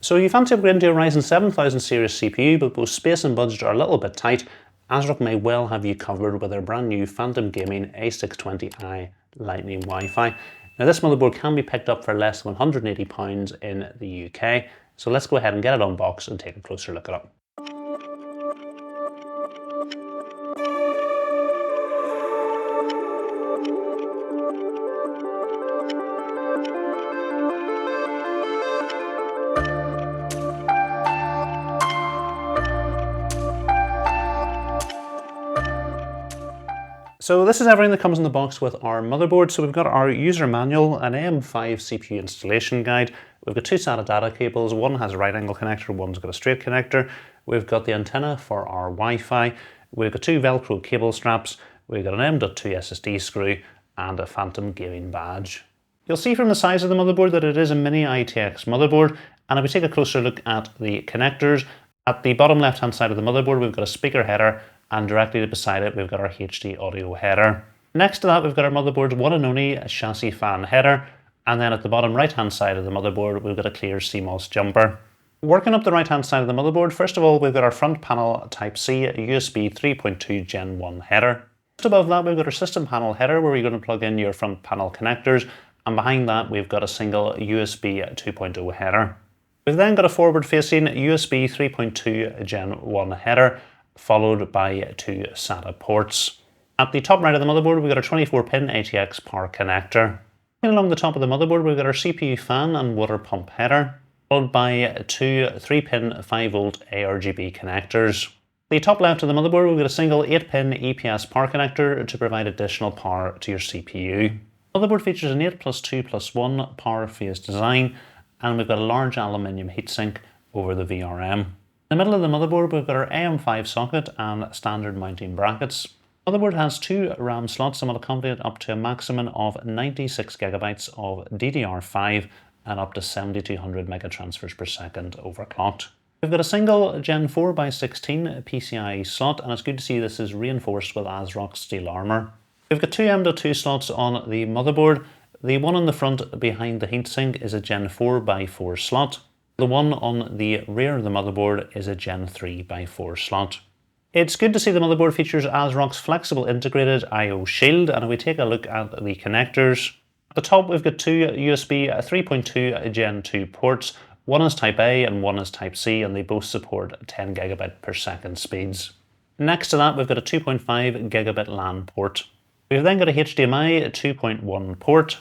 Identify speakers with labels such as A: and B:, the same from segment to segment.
A: So you fancy upgrading to a Ryzen 7000 series CPU, but both space and budget are a little bit tight. ASRock may well have you covered with their brand new Phantom Gaming A620i Lightning Wi-Fi. Now this motherboard can be picked up for less than £180 in the UK, so let's go ahead and get it unboxed and take a closer look at it. So this is everything that comes in the box with our motherboard. So we've got our user manual, an AM5 CPU installation guide. We've got two SATA data cables. One has a right angle connector, one's got a straight connector. We've got the antenna for our Wi-Fi. We've got two Velcro cable straps. We've got an M.2 SSD screw and a Phantom Gaming badge. You'll see from the size of the motherboard that it is a mini ITX motherboard. And if we take a closer look at the connectors, at the bottom left hand side of the motherboard we've got a speaker header, and directly beside it we've got our HD audio header. Next to that we've got our motherboard's one and only chassis fan header, and then at the bottom right hand side of the motherboard we've got a clear CMOS jumper. Working up the right hand side of the motherboard, first of all we've got our front panel Type-C USB 3.2 Gen 1 header. Just above that we've got our system panel header where you're going to plug in your front panel connectors, and behind that we've got a single USB 2.0 header. We've then got a forward facing USB 3.2 Gen 1 header, followed by two SATA ports. At the top right of the motherboard we've got our 24-pin ATX power connector. And along the top of the motherboard we've got our CPU fan and water pump header, followed by two 3-pin 5V ARGB connectors. The top left of the motherboard we've got a single 8-pin EPS power connector to provide additional power to your CPU. The motherboard features an 8+2+1 power phase design, and we've got a large aluminium heatsink over the VRM. In the middle of the motherboard we've got our AM5 socket and standard mounting brackets. The motherboard has two RAM slots and will accommodate up to a maximum of 96GB of DDR5 and up to 7200 megatransfers per second overclocked. We've got a single Gen 4x16 PCIe slot, and it's good to see this is reinforced with ASRock steel armour. We've got two M.2 slots on the motherboard. The one on the front behind the heatsink is a Gen 4x4 slot. The one on the rear of the motherboard is a Gen 3x4 slot. It's good to see the motherboard features ASRock's flexible integrated I/O shield, and if we take a look at the connectors, at the top we've got two USB 3.2 Gen 2 ports. One is Type A and one is Type C, and they both support 10 gigabit per second speeds. Next to that we've got a 2.5 gigabit LAN port. We've then got a HDMI 2.1 port,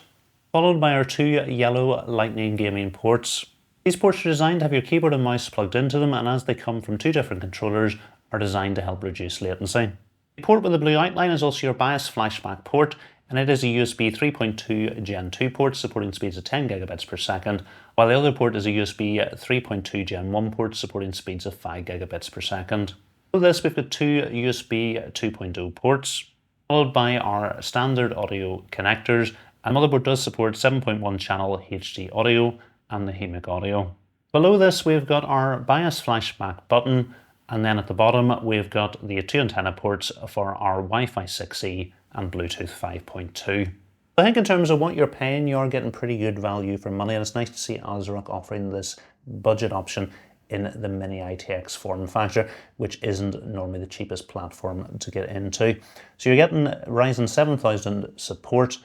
A: followed by our two yellow Lightning Gaming ports. These ports are designed to have your keyboard and mouse plugged into them, and as they come from two different controllers are designed to help reduce latency. The port with the blue outline is also your BIOS flashback port, and it is a USB 3.2 Gen 2 port supporting speeds of 10 gigabits per second, while the other port is a USB 3.2 Gen 1 port supporting speeds of 5 gigabits per second. For this we've got two USB 2.0 ports, followed by our standard audio connectors, and the motherboard does support 7.1 channel HD audio and the HEMIC audio. Below this we've got our BIOS flashback button, and then at the bottom we've got the two antenna ports for our Wi-Fi 6E and Bluetooth 5.2. I think in terms of what you're paying, you are getting pretty good value for money, and it's nice to see ASRock offering this budget option in the mini ITX form factor, which isn't normally the cheapest platform to get into. So you're getting Ryzen 7000 support,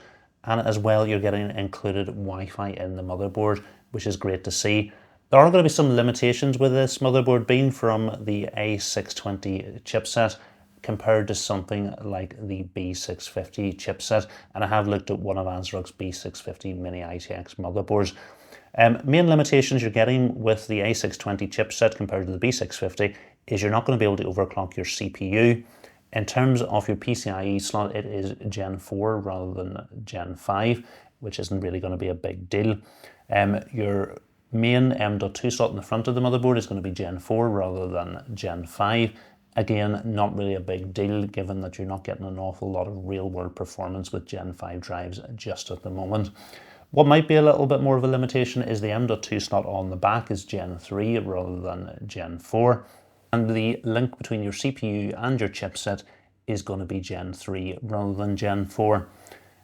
A: and as well you're getting included Wi-Fi in the motherboard, which is great to see. There are going to be some limitations with this motherboard being from the A620 chipset compared to something like the B650 chipset, and I have looked at one of ASRock's B650 mini ITX motherboards. Main limitations you're getting with the A620 chipset compared to the B650 is you're not going to be able to overclock your CPU. In terms of your PCIe slot, it is Gen 4 rather than Gen 5, which isn't really going to be a big deal. Your main M.2 slot in the front of the motherboard is going to be Gen 4 rather than Gen 5. Again, not really a big deal given that you're not getting an awful lot of real world performance with Gen 5 drives just at the moment. What might be a little bit more of a limitation is the M.2 slot on the back is Gen 3 rather than Gen 4. And the link between your CPU and your chipset is going to be Gen 3 rather than Gen 4.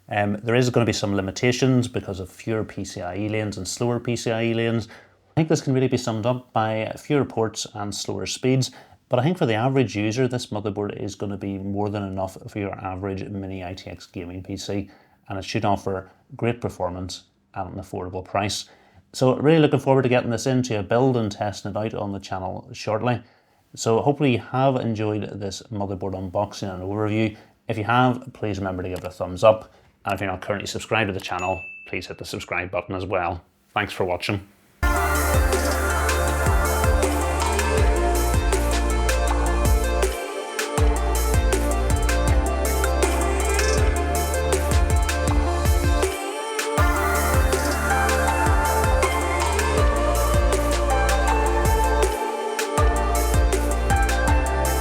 A: There is going to be some limitations because of fewer PCIe lanes and slower PCIe lanes. I think this can really be summed up by fewer ports and slower speeds, but I think for the average user, this motherboard is going to be more than enough for your average mini ITX gaming PC, and it should offer great performance at an affordable price. So really looking forward to getting this into a build and testing it out on the channel shortly. So hopefully you have enjoyed this motherboard unboxing and overview. If you have, please remember to give it a thumbs up. And if you're not currently subscribed to the channel, please hit the subscribe button as well. Thanks for watching.